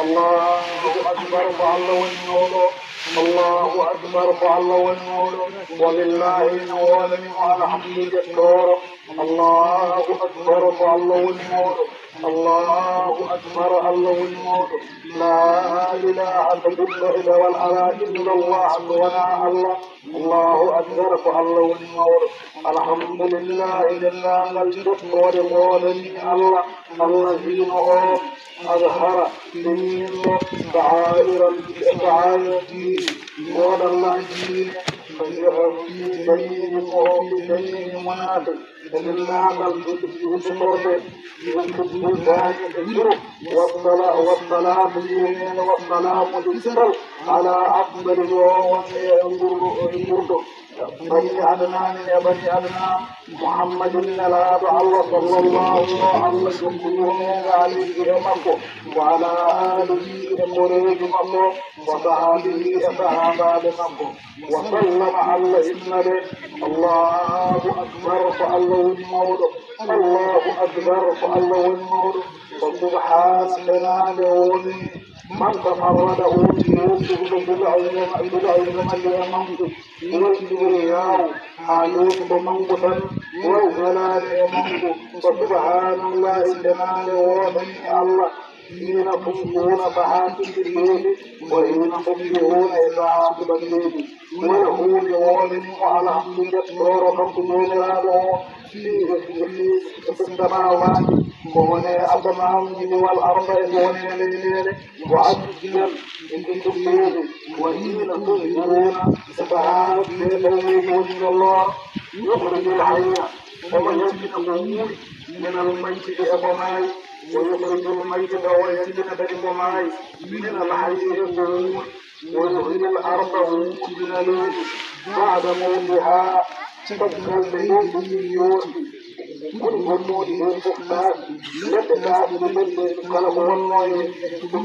الله أكبر فالله والنور الله أكبر فالله والنور ولله النور على حمد الدور الله أكبر فالله والنور الله أكبر الله والنور لا إله إلا هو الحي إلا الله ولا الله الله أكبر فالله والنور الحمد لله لله الجبر والمولى الله الذين أظهر دينه تعالى الدين ولا الله دين في دين وفي دين منافق لله الجبر والصلاة والسلام على أفضل ينظر بني عدنان يا بني عدنان محمد النبي الله صلى الله عليه وسلم وعلى آله وصحبه وصحابه وصحابه وسلم على النبي الله أكبر فالله المولى الله أكبر فالله المولى وسبحان الله من تفرد أوتيه بالعلم اليمن والكبرياء حالوت بمنقصا والجلال يمنق وسبحان الله الجمال وبني الله حين تصبحون فحاكم بالليل وحين تصبحون إذا عاقب الليل ويقول يوم على حمد يسروركم وجلاله في السماوات وهنا السماوات والأرض وهنا الليل وعجل إن تبين وحين تظهرون سبحان الله الله يخرج الحي ويمسك الأمور من الميت بأبمائه ويخرج الميت ويسجد بالماء من الحي يقول ويخرج الأرض من الليل بعد موتها تبقى البيوت كل مولود يفقد لتبقى من كلام الله تبقى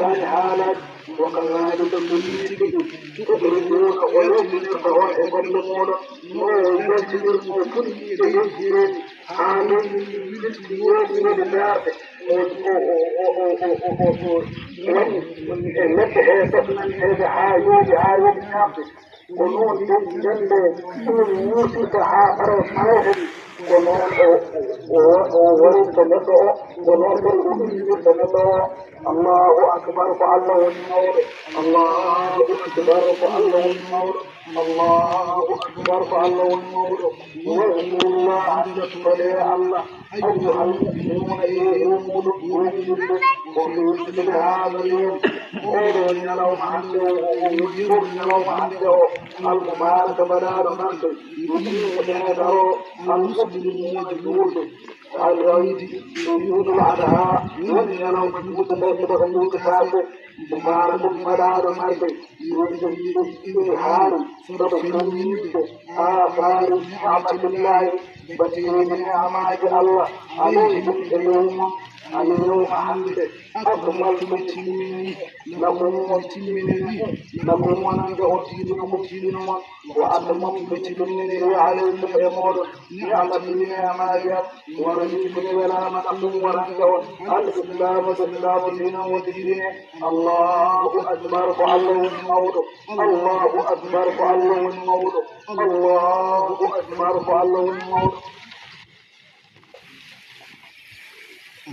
من حالات وكذلك تدركون ويجب القواعد والنمور ويجب كل شيء حال من النار هذا حاجة ونور الجنة ونور كحافر حاهم الله أكبر فالله النور الله أكبر فالله النور الله أكبر فالله النور وإن الله فلا الله أيها المؤمنون يؤمنون وفي هذا اليوم قولوا لهم عنده المبارك بلاد منك يؤمنون المسلمين العيد يقول بعدها من ينام بجوت بيت بغنوك سابق مبارك بلاد منك يؤمنون حال تبكين آثار نعمة الله بتين نعمة الله عليهم اليوم حمد أكمل متمني لكم ونجا أتينا وأتمم متمني عليكم يمور نعمة نعمة ورزقكم ولا متقم ورنجا الإسلام دين ودين الله أكبر فالله المولى الله أكبر فالله المولى الله أكبر فالله المولى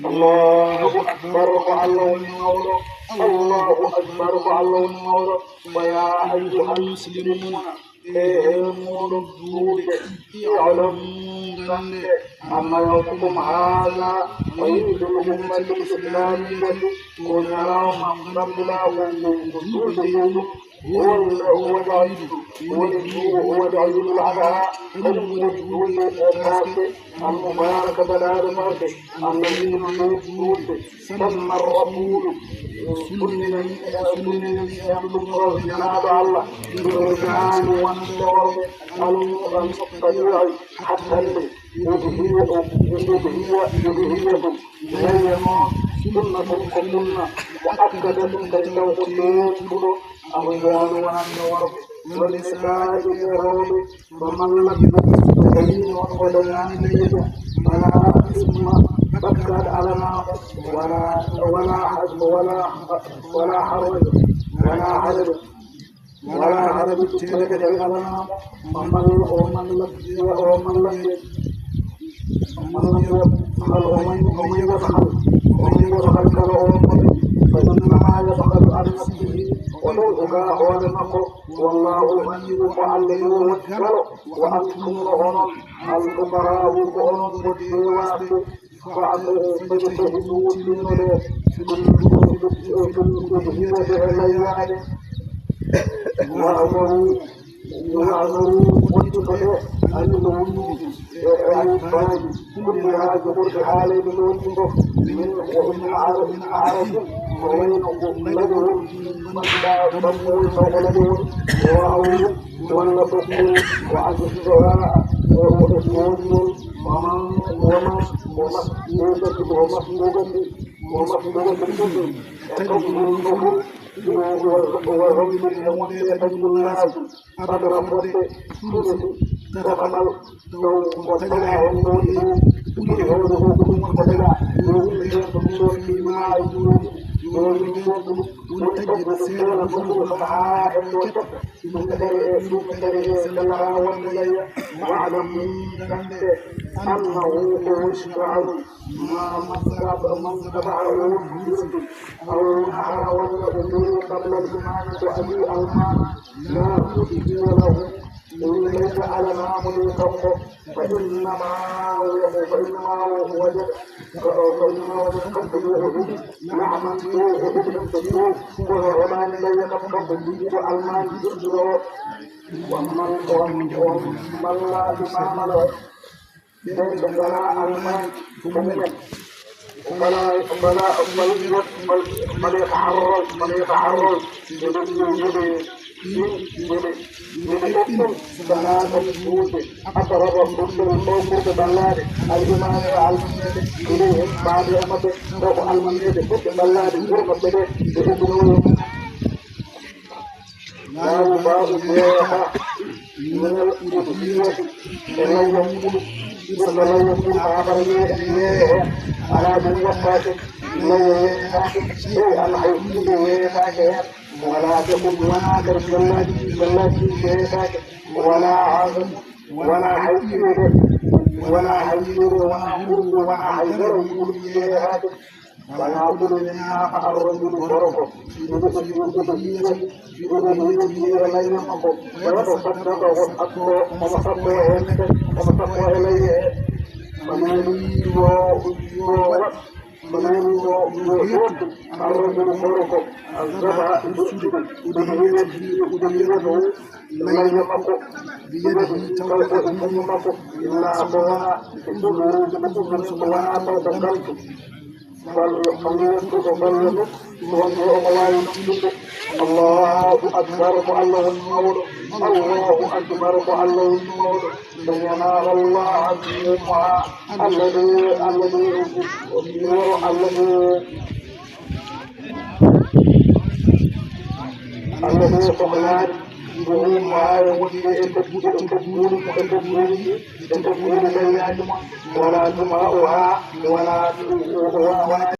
الله أكبر فالله المولى الله أكبر فالله المولى ويا أيها المسلمون يعلمون أما يومكم هذا ويدلهم الإسلام كنا لهم ربنا هو العيد العداء المبارك بلاد مرد الذين يؤمنون ثم الرسول سنن يبلغ جناب الله بالرجال والنور المقتدر حتى يدهيهم بينهم سنة كنا وأكدت تجلو كلهم الرجال والنور ولسان الرب ومن لم يكن ولدان ليده فلا اسم بكت على ولا حزب ولا حرج ولا حرج تلك على ومن يبخل كالأمم فإنما يبخل عن نفسه وذوقك هو المقر والله غني فعليه وكله وأنتم لهم الفقراء وهم بالواسط فاجتهدوا وأمروا واتقوا أنهم كل هذا الجبر حالي من عارف ومن لدهم من لا تضموا فولدهم وأولوا ولتقوا وعزوا وإسلامهم ومصدوقة الكتب تجد ورغم اليوم يتجد الناس أدرفت تدخل وتجلع وموته ويهوده وتجلع يوم فيما يجوز وتجد سير الظلم فحاء الوتر واعلم أنه هو الشعر من تبعه أو نحر والأمور قبل الزمان وأبي المال لا تؤذي له ليس على معمل الخوف فإنما وجد قلبه نعم تدوه وعمان لا يتقبل وعلمان يدوه ومن لا تسامل فلا علمان فلا يتحرر ثلاثة شهود أقرب الرسل الموجود بلاد الإمام العلماني إليهم بعد أمد روح المنيد كتب بلاد غرفة بإذنه لا يباغ بيها من الألوهية ولا يكون عبرية على من وفاته لا يكون الحيثية ولا تكن ولا ترجلاتي شيئك ولا عظم ولا حيثية ولا حرب ولا حيثية شيئك ولا أقول منها الرجل فرقه في أذنيته ولا ينقض ويتصدق ومصدق إليه فمن يوحد الرجل فرقه الزبع أدهيته لا ينقض بيده توقف إلا أبوها ولا تدخلت الله أكبر فالله النور الله أكبر فالله النور لينال الله عزيزها الذي سبحانه وهم ولا تماؤها ولا